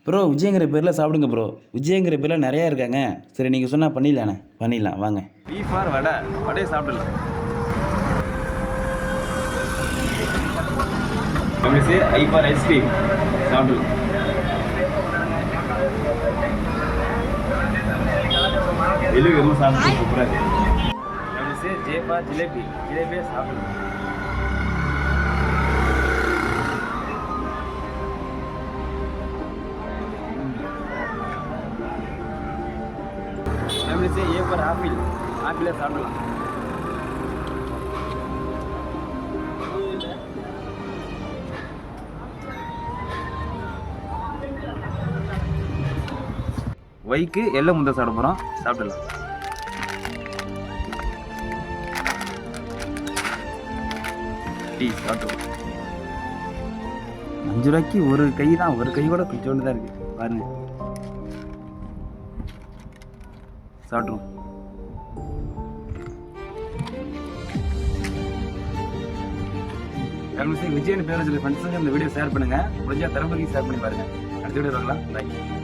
Bro விஜயங்கிற பேரில் சாப்பிடுங்க bro. விஜயங்கிற பேரில் நிறையா இருக்காங்க. சரி நீங்கள் சொன்னால் பண்ணிடலாண்ணே. பண்ணிடலாம் வாங்க. பி ஃபார் வடை. வடையை சாப்பிடலாம். I for ice cream. சாப்பிடலாம். எலுகு எதுவும் சாப்பிட்டு சூப்பராக இருக்கு. J for jalebi. ஜிலேபியை சாப்பிடலாம். A for apple. ஆப்பிளை சாப்பிடலாம். ஒய்க்கு எல்லை முந்தை சாப்பிட போகிறோம். சாப்பிடலாம். டீ சாப்பிடலாம். 5 ரூபாய்க்கு ஒரு கை தான். ஒரு கை கூட கொஞ்சோண்டு தான் இருக்குது பாருங்க. சாப்பிட்ருவோம். விஜயன் பேர் வச்சுருக்க ஃப்ரெண்ட்ஸுங்க இந்த வீடியோ ஷேர் பண்ணுங்கள். முடிஞ்சால் தளபதிக்கு ஷேர் பண்ணி பாருங்கள். அடுத்த வீடியோ பார்க்கலாம். பாய்.